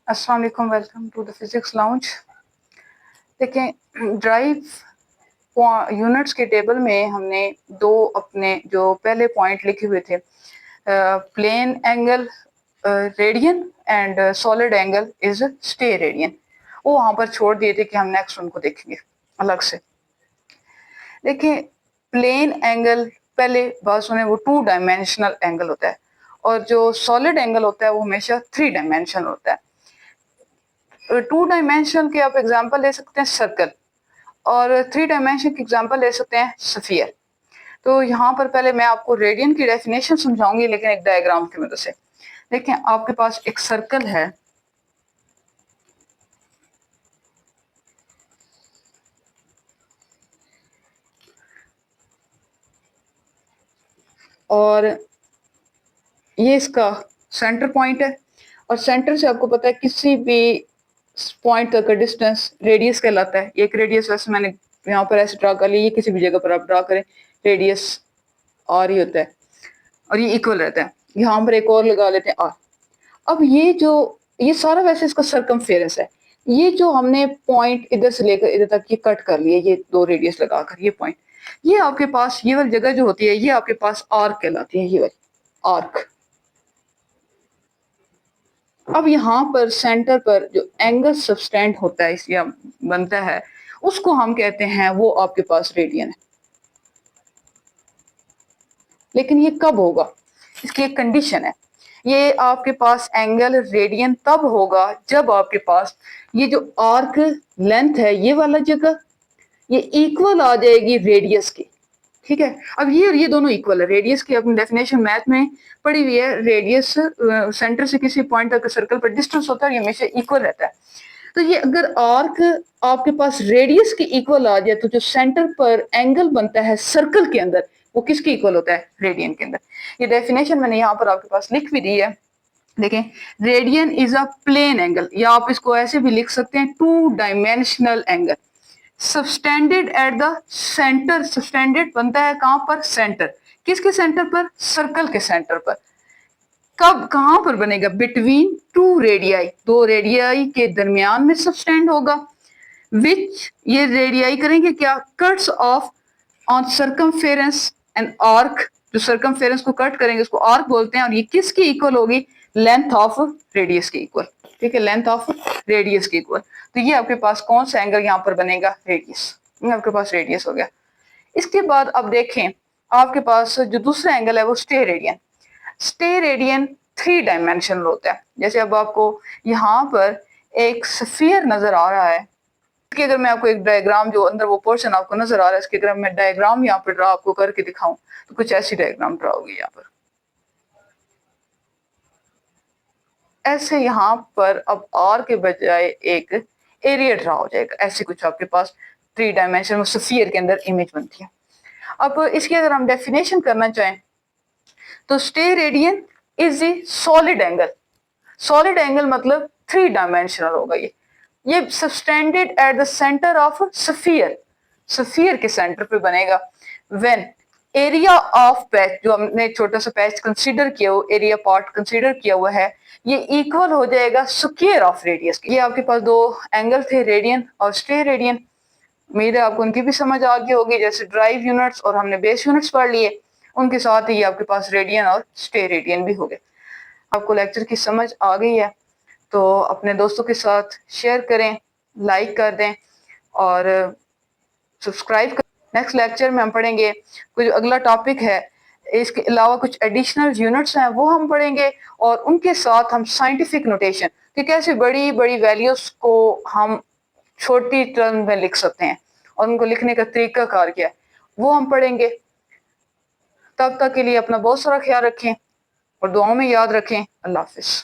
अस्सलाम वालेकुम, welcome to the physics lounge. देखें, ड्राइव यूनिट्स के टेबल में हमने दो अपने जो पहले पॉइंट लिखे हुए थे, plane angle radian and solid angle is steradian, वो वहां पर छोड़ दिए थे कि हम नेक्स्ट उनको देखेंगे अलग से। देखिए, प्लेन एंगल पहले बात सुने, वो 2 डायमेंशनल एंगल होता है और जो सॉलिड एंगल होता है वो हमेशा 3 डायमेंशनल होता है। 2 डायमेंशन के आप एग्जांपल ले सकते हैं सर्कल, और 3 डायमेंशन के एग्जांपल ले सकते हैं स्फीयर। तो यहाँ पर पहले मैं आपको रेडियन की डेफिनेशन समझाऊंगी, लेकिन एक डायग्राम की मदद से। देखें, आपके पास एक सर्कल है और ये इसका सेंटर पॉइंट है, और सेंटर से आपको पता है किसी भी पॉइंट तक का डिस्टेंस रेडियस कहलाता है। एक रेडियस वैसे मैंने यहाँ पर ऐसे ड्रा कर लिया, ये किसी भी जगह पर आप ड्रा करें, रेडियस आर ही होता है और ये इक्वल रहता है। यहाँ पर एक और लगा लेते हैं आर। अब ये सारा वैसे इसका सरकमफेरेंस है। ये जो हमने पॉइंट इधर से लेकर इधर तक ये कट कर लिए, ये 2 रेडियस लगाकर ये पॉइंट, ये आपके पास ये वाली जगह जो होती है ये आपके पास आर्क कहलाती है, ये वाली आर्क। अब यहाँ पर सेंटर पर जो एंगल सबस्टेंड होता है या बनता है, उसको हम कहते हैं, वो आपके पास रेडियन है। लेकिन ये कब होगा, इसकी एक कंडीशन है। ये आपके पास एंगल रेडियन तब होगा जब आपके पास ये जो आर्क लेंथ है, ये वाला जगह ये इक्वल आ जाएगी रेडियस की। ठीक है, अब ये और ये दोनों इक्वल है। रेडियस की अपनी डेफिनेशन मैथ में पड़ी हुई है, रेडियस सेंटर से किसी पॉइंट तक सर्कल पर डिस्टेंस होता है, ये हमेशा इक्वल रहता है। तो ये अगर आर्क आपके पास रेडियस की इक्वल आ जाए, तो जो सेंटर पर एंगल बनता है सर्कल के अंदर, वो किसके इक्वल होता है, रेडियन के अंदर। ये डेफिनेशन मैंने यहाँ पर आपके पास लिख भी दी है। देखें, radian is a plane angle, या आप इसको ऐसे भी लिख सकते हैं 2 dimensional angle subtended at the centre. Subtended बनता है कहां पर, सेंटर। किसके सेंटर पर, सर्कल के सेंटर पर। कब कहां पर बनेगा, बिटवीन 2 रेडियाई, 2 रेडियाई के दरमियान में सबस्टेंड होगा। विच ये रेडियाई करेंगे क्या, cuts of on circumference and arc. जो सर्कमफेरेंस को कट करेंगे उसको आर्क बोलते हैं, और ये किसकी इक्वल होगी, लेंथ ऑफ रेडियस की इक्वल। ठीक है, लेंथ ऑफ रेडियस की इक्वल। तो ये आपके पास कौन सा एंगल यहाँ पर बनेगा, रेडियस। ये आपके पास रेडियस हो गया। इसके बाद अब देखें, आपके पास जो दूसरा एंगल है वो stay radian. Stay radian 3 dimensional होता है। जैसे अब आपको यहाँ पर एक स्फीयर नजर आ रहा है, कि अगर मैं आपको एक डायग्राम, जो अंदर वो पोर्शन आपको नजर आ रहा है, इसकी अगर मैं डायग्राम यहाँ पर ड्रा आपको करके दिखाऊं, तो कुछ ऐसी डायग्राम ड्रा होगी यहाँ पर। ऐसे यहाँ पर अब आर के बजाय एक एरिया ड्रा हो जाएगा, ऐसे कुछ आपके पास 3 डायमेंशन में स्फीयर के अंदर इमेज बनती है। अब इसकी अगर हम डेफिनेशन करना चाहें, तो stay radian is the solid angle. Solid angle मतलब 3 डायमेंशनल होगा। ये subtended at the centre of sphere, sphere के सेंटर पे बनेगा। व्हेन एरिया ऑफ पैच, जो हमने छोटा सा पैच कंसीडर किया हुआ, एरिया पार्ट कंसीडर किया हुआ है, ये इक्वल हो जाएगा स्क्वायर ऑफ रेडियस। ये आपके पास 2 एंगल थे, रेडियन और स्टे रेडियन। उम्मीद है आपको उनकी भी समझ आ गई होगी। जैसे ड्राइव यूनिट्स और हमने बेस यूनिट्स पढ़ लिए, उनके साथ ही आपके पास रेडियन और स्टे रेडियन भी हो गए। आपको लेक्चर की समझ आ गई है तो अपने दोस्तों के साथ शेयर करें, लाइक कर दें और सब्सक्राइब करें। नेक्स्ट लेक्चर में हम पढ़ेंगे कुछ अगला टॉपिक है, इसके अलावा कुछ एडिशनल यूनिट्स हैं वो हम पढ़ेंगे, और उनके साथ हम साइंटिफिक नोटेशन कि कैसे बड़ी बड़ी वैल्यूज को हम छोटी टर्म में लिख सकते हैं और उनको लिखने का तरीका कार क्या है, वो हम पढ़ेंगे। तब तक के लिए अपना बहुत सारा ख्याल रखें और दुआओं में याद रखें। अल्लाह हाफिज।